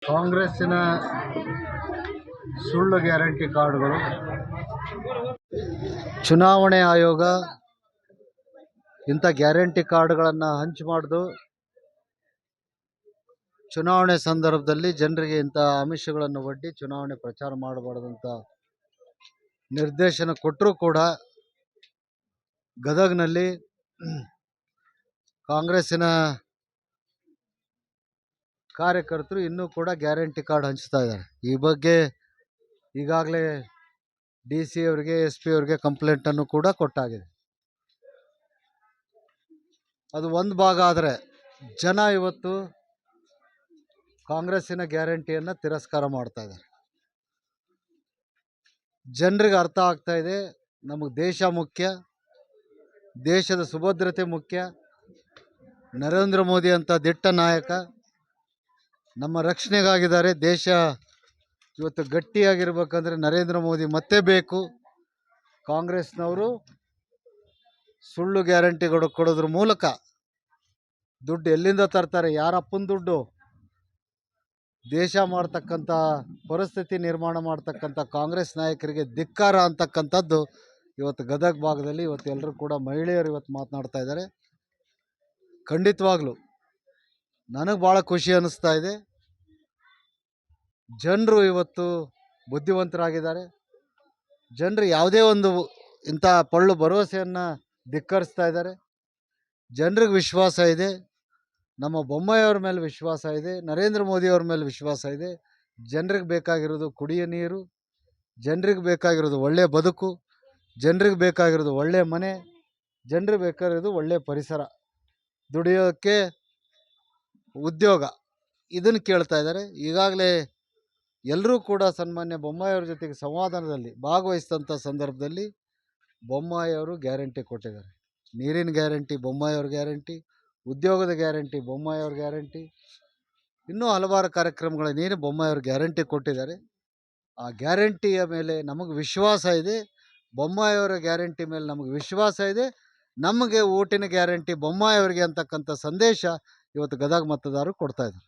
ಕಾಂಗ್ರೆಸ್ಸಿನ ಸುಳ್ಳು ಗ್ಯಾರಂಟಿ ಕಾರ್ಡ್ಗಳು. ಚುನಾವಣೆ ಆಯೋಗ ಇಂಥ ಗ್ಯಾರಂಟಿ ಕಾರ್ಡ್ಗಳನ್ನು ಹಂಚಬಾರ್ದು, ಚುನಾವಣೆ ಸಂದರ್ಭದಲ್ಲಿ ಜನರಿಗೆ ಇಂಥ ಆಮಿಷಗಳನ್ನು ಒಡ್ಡಿ ಚುನಾವಣೆ ಪ್ರಚಾರ ಮಾಡಬಾರ್ದಂತ ನಿರ್ದೇಶನ ಕೊಟ್ಟರೂ ಕೂಡ ಗದಗ್ನಲ್ಲಿ ಕಾಂಗ್ರೆಸ್ಸಿನ ಕಾರ್ಯಕರ್ತರು ಇನ್ನೂ ಕೂಡ ಗ್ಯಾರಂಟಿ ಕಾರ್ಡ್ ಹಂಚ್ತಾ ಇದ್ದಾರೆ. ಈ ಬಗ್ಗೆ ಈಗಾಗಲೇ DC ಅವರಿಗೆ SP ಅವರಿಗೆ ಕಂಪ್ಲೇಂಟನ್ನು ಕೂಡ ಕೊಟ್ಟಾಗಿದೆ. ಅದು ಒಂದು ಭಾಗ. ಆದರೆ ಜನ ಇವತ್ತು ಕಾಂಗ್ರೆಸ್ಸಿನ ಗ್ಯಾರಂಟಿಯನ್ನು ತಿರಸ್ಕಾರ ಮಾಡ್ತಾ ಇದ್ದಾರೆ. ಜನರಿಗೆ ಅರ್ಥ ಆಗ್ತಾ ಇದೆ, ನಮಗೆ ದೇಶ ಮುಖ್ಯ, ದೇಶದ ಸುಭದ್ರತೆ ಮುಖ್ಯ. ನರೇಂದ್ರ ಮೋದಿ ಅಂತ ದಿಟ್ಟ ನಾಯಕ ನಮ್ಮ ರಕ್ಷಣೆಗಾಗಿದ್ದಾರೆ. ದೇಶ ಇವತ್ತು ಗಟ್ಟಿಯಾಗಿರ್ಬೇಕಂದ್ರೆ ನರೇಂದ್ರ ಮೋದಿ ಮತ್ತೆ ಬೇಕು. ಕಾಂಗ್ರೆಸ್ನವರು ಸುಳ್ಳು ಗ್ಯಾರಂಟಿಗಳು ಕೊಡೋದ್ರ ಮೂಲಕ ದುಡ್ಡು ಎಲ್ಲಿಂದ ತರ್ತಾರೆ, ಯಾರಪ್ಪನ ದುಡ್ಡು, ದೇಶ ಮಾಡ್ತಕ್ಕಂಥ ಪರಿಸ್ಥಿತಿ ನಿರ್ಮಾಣ ಮಾಡ್ತಕ್ಕಂಥ ಕಾಂಗ್ರೆಸ್ ನಾಯಕರಿಗೆ ಧಿಕ್ಕಾರ ಅಂತಕ್ಕಂಥದ್ದು ಇವತ್ತು ಗದಗ ಭಾಗದಲ್ಲಿ ಇವತ್ತು ಎಲ್ಲರೂ ಕೂಡ ಮಹಿಳೆಯರು ಇವತ್ತು ಮಾತನಾಡ್ತಾ ಇದ್ದಾರೆ. ಖಂಡಿತವಾಗ್ಲೂ ನನಗೆ ಭಾಳ ಖುಷಿ ಅನ್ನಿಸ್ತಾ ಇದೆ. ಜನರು ಇವತ್ತು ಬುದ್ಧಿವಂತರಾಗಿದ್ದಾರೆ. ಜನರು ಯಾವುದೇ ಒಂದು ಇಂಥ ಪಳ್ಳು ಭರವಸೆಯನ್ನು ಧಿಕ್ಕರಿಸ್ತಾ ಇದ್ದಾರೆ. ಜನರಿಗೆ ವಿಶ್ವಾಸ ಇದೆ, ನಮ್ಮ ಬೊಮ್ಮಾಯಿಯವ್ರ ಮೇಲೆ ವಿಶ್ವಾಸ ಇದೆ, ನರೇಂದ್ರ ಮೋದಿಯವ್ರ ಮೇಲೆ ವಿಶ್ವಾಸ ಇದೆ. ಜನರಿಗೆ ಬೇಕಾಗಿರೋದು ಕುಡಿಯೋ ನೀರು, ಜನರಿಗೆ ಬೇಕಾಗಿರೋದು ಒಳ್ಳೆಯ ಬದುಕು, ಜನರಿಗೆ ಬೇಕಾಗಿರೋದು ಒಳ್ಳೆಯ ಮನೆ, ಜನರಿಗೆ ಬೇಕಾಗಿರೋದು ಒಳ್ಳೆಯ ಪರಿಸರ, ದುಡಿಯೋಕ್ಕೆ ಉದ್ಯೋಗ, ಇದನ್ನು ಕೇಳ್ತಾ ಇದ್ದಾರೆ. ಈಗಾಗಲೇ ಎಲ್ಲರೂ ಕೂಡ ಸನ್ಮಾನ್ಯ ಬೊಮ್ಮಾಯಿಯವ್ರ ಜೊತೆಗೆ ಸಂವಾದದಲ್ಲಿ ಭಾಗವಹಿಸಿದಂಥ ಸಂದರ್ಭದಲ್ಲಿ ಬೊಮ್ಮಾಯಿಯವರು ಗ್ಯಾರಂಟಿ ಕೊಟ್ಟಿದ್ದಾರೆ. ನೀರಿನ ಗ್ಯಾರಂಟಿ ಬೊಮ್ಮಾಯಿಯವ್ರ ಗ್ಯಾರಂಟಿ, ಉದ್ಯೋಗದ ಗ್ಯಾರಂಟಿ ಬೊಮ್ಮಾಯಿಯವ್ರ ಗ್ಯಾರಂಟಿ, ಇನ್ನೂ ಹಲವಾರು ಕಾರ್ಯಕ್ರಮಗಳನ್ನೇನು ಬೊಮ್ಮಾಯಿಯವ್ರ ಗ್ಯಾರಂಟಿ ಕೊಟ್ಟಿದ್ದಾರೆ. ಆ ಗ್ಯಾರಂಟಿಯ ಮೇಲೆ ನಮಗೆ ವಿಶ್ವಾಸ ಇದೆ. ಬೊಮ್ಮಾಯಿಯವರ ಗ್ಯಾರಂಟಿ ಮೇಲೆ ನಮಗೆ ವಿಶ್ವಾಸ ಇದೆ. ನಮಗೆ ಓಟಿನ ಗ್ಯಾರಂಟಿ ಬೊಮ್ಮಾಯಿಯವರಿಗೆ ಅಂತಕ್ಕಂಥ ಸಂದೇಶ ಇವತ್ತು ಗದಗ ಮತದಾರರು ಕೊಡ್ತಾ ಇದ್ದಾರೆ.